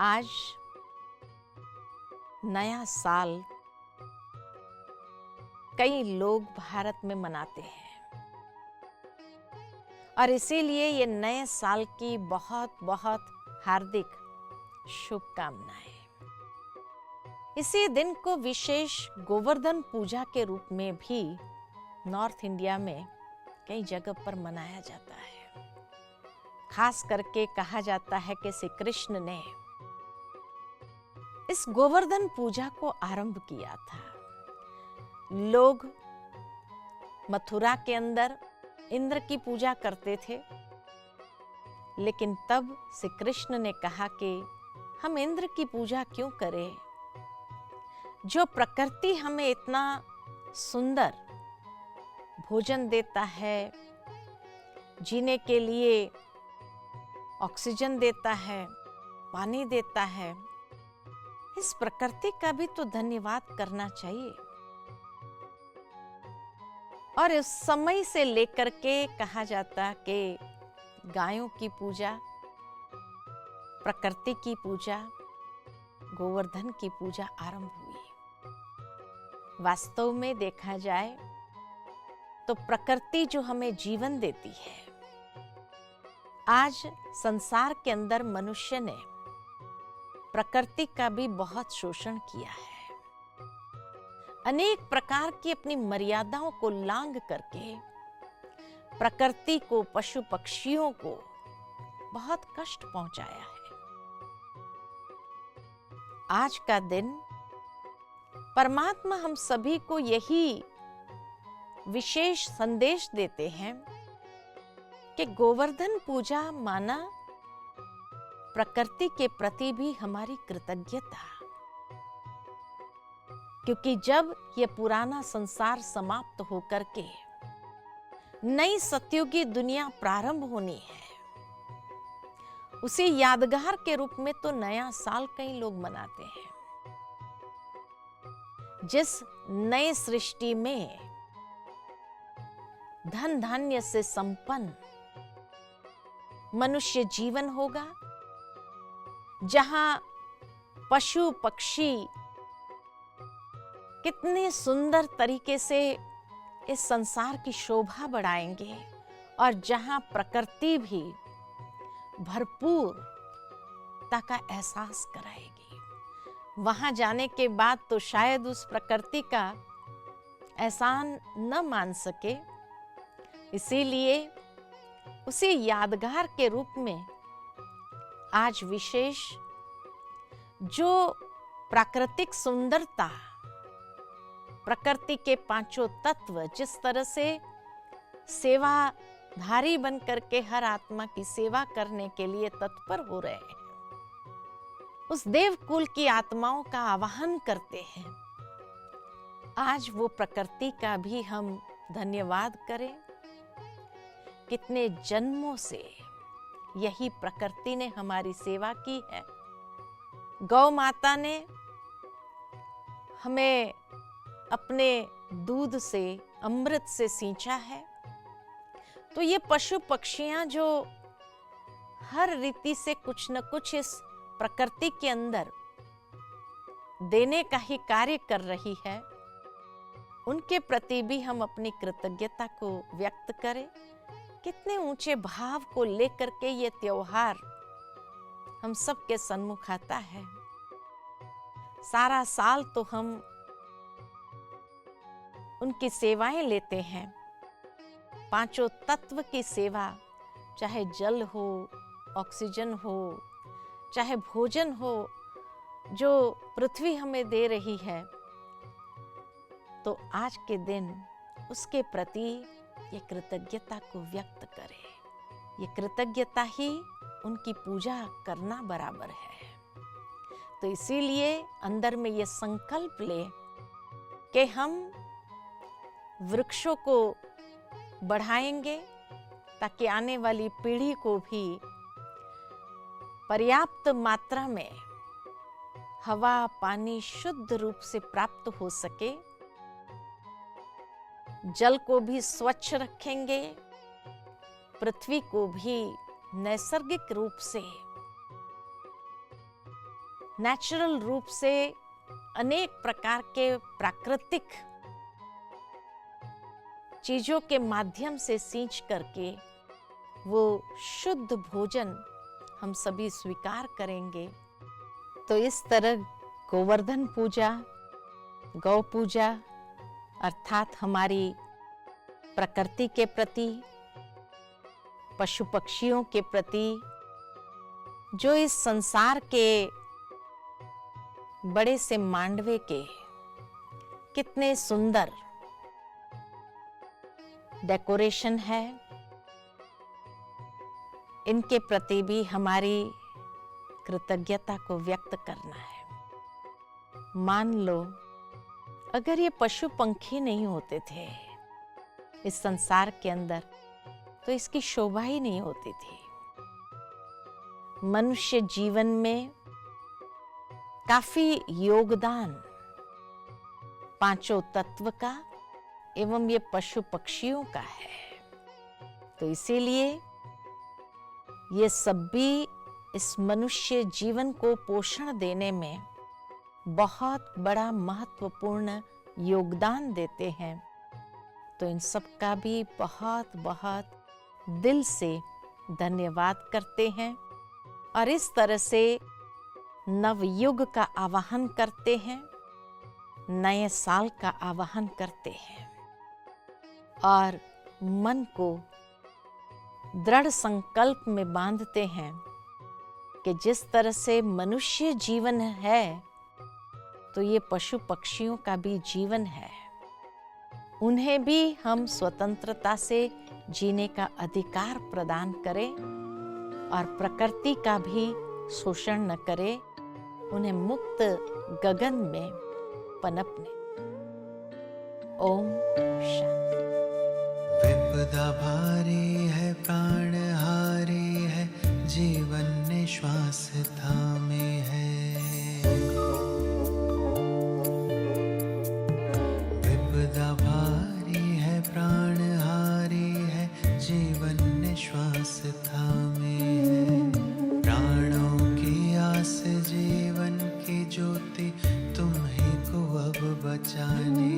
आज नया साल कई लोग भारत में मनाते हैं और इसीलिए ये नए साल की बहुत बहुत हार्दिक शुभकामनाएं। इसी दिन को विशेष गोवर्धन पूजा के रूप में भी नॉर्थ इंडिया में कई जगह पर मनाया जाता है। खास करके कहा जाता है कि श्री कृष्ण ने इस गोवर्धन पूजा को आरंभ किया था। लोग मथुरा के अंदर इंद्र की पूजा करते थे, लेकिन तब श्री कृष्ण ने कहा कि हम इंद्र की पूजा क्यों करें, जो प्रकृति हमें इतना सुंदर भोजन देता है, जीने के लिए ऑक्सीजन देता है, पानी देता है, इस प्रकृति का भी तो धन्यवाद करना चाहिए। और इस समय से लेकर के कहा जाता कि गायों की पूजा, प्रकृति की पूजा, गोवर्धन की पूजा आरंभ हुई। वास्तव में देखा जाए तो प्रकृति जो हमें जीवन देती है, आज संसार के अंदर मनुष्य ने प्रकृति का भी बहुत शोषण किया है। अनेक प्रकार की अपनी मर्यादाओं को लांघ करके प्रकृति को, पशु पक्षियों को बहुत कष्ट पहुंचाया है। आज का दिन परमात्मा हम सभी को यही विशेष संदेश देते हैं कि गोवर्धन पूजा माना प्रकृति के प्रति भी हमारी कृतज्ञता, क्योंकि जब यह पुराना संसार समाप्त होकर के नई सतयुगी दुनिया प्रारंभ होनी है, उसी यादगार के रूप में तो नया साल कई लोग मनाते हैं। जिस नए सृष्टि में धन धान्य से संपन्न मनुष्य जीवन होगा, जहां पशु पक्षी कितने सुंदर तरीके से इस संसार की शोभा बढ़ाएंगे और जहां प्रकृति भी भरपूरता का एहसास कराएगी, वहां जाने के बाद तो शायद उस प्रकृति का एहसान न मान सके। इसीलिए उसी यादगार के रूप में आज विशेष जो प्राकृतिक सुंदरता, प्रकृति के पांचों तत्व जिस तरह से सेवाधारी बन करके हर आत्मा की सेवा करने के लिए तत्पर हो रहे हैं, उस देवकुल की आत्माओं का आवाहन करते हैं। आज वो प्रकृति का भी हम धन्यवाद करें। कितने जन्मों से यही प्रकृति ने हमारी सेवा की है। गौ माता ने हमें अपने दूध से, अमृत से सींचा है, तो ये पशु पक्षियां जो हर रीति से कुछ न कुछ इस प्रकृति के अंदर देने का ही कार्य कर रही है, उनके प्रति भी हम अपनी कृतज्ञता को व्यक्त करें। कितने ऊंचे भाव को लेकर के ये त्योहार हम सबके सन्मुख आता है। सारा साल तो हम उनकी सेवाएं लेते हैं। पांचों तत्व की सेवा, चाहे जल हो, ऑक्सीजन हो, चाहे भोजन हो, जो पृथ्वी हमें दे रही है, तो आज के दिन उसके प्रति ये कृतज्ञता को व्यक्त करें। ये कृतज्ञता ही उनकी पूजा करना बराबर है। तो इसीलिए अंदर में ये संकल्प ले कि हम वृक्षों को बढ़ाएंगे ताकि आने वाली पीढ़ी को भी पर्याप्त मात्रा में हवा, पानी शुद्ध रूप से प्राप्त हो सके। जल को भी स्वच्छ रखेंगे, पृथ्वी को भी नैसर्गिक रूप से नेचुरल रूप से अनेक प्रकार के प्राकृतिक चीजों के माध्यम से सींच करके वो शुद्ध भोजन हम सभी स्वीकार करेंगे। तो इस तरह गोवर्धन पूजा, गौ पूजा अर्थात हमारी प्रकृति के प्रति, पशु पक्षियों के प्रति, जो इस संसार के बड़े से मांडवे के कितने सुंदर डेकोरेशन है, इनके प्रति भी हमारी कृतज्ञता को व्यक्त करना है। मान लो अगर ये पशु पंखी नहीं होते थे इस संसार के अंदर, तो इसकी शोभा ही नहीं होती थी। मनुष्य जीवन में काफी योगदान पांचों तत्व का एवं ये पशु पक्षियों का है। तो इसीलिए ये सब भी इस मनुष्य जीवन को पोषण देने में बहुत बड़ा महत्वपूर्ण योगदान देते हैं। तो इन सब का भी बहुत बहुत दिल से धन्यवाद करते हैं और इस तरह से नवयुग का आवाहन करते हैं, नए साल का आवाहन करते हैं और मन को दृढ़ संकल्प में बांधते हैं कि जिस तरह से मनुष्य जीवन है तो ये पशु पक्षियों का भी जीवन है। उन्हें भी हम स्वतंत्रता से जीने का अधिकार प्रदान करें और प्रकृति का भी शोषण न करें, उन्हें मुक्त गगन में पनपने। ओम शांति। विपदा भारी है, प्राण हारी है, जीवन ने श्वास थामे है। विपदा भारी है, प्राण हारी है, जीवन ने श्वास थामे है। प्राणों की आस, जीवन की ज्योति, तुम्हीं को अब बचाने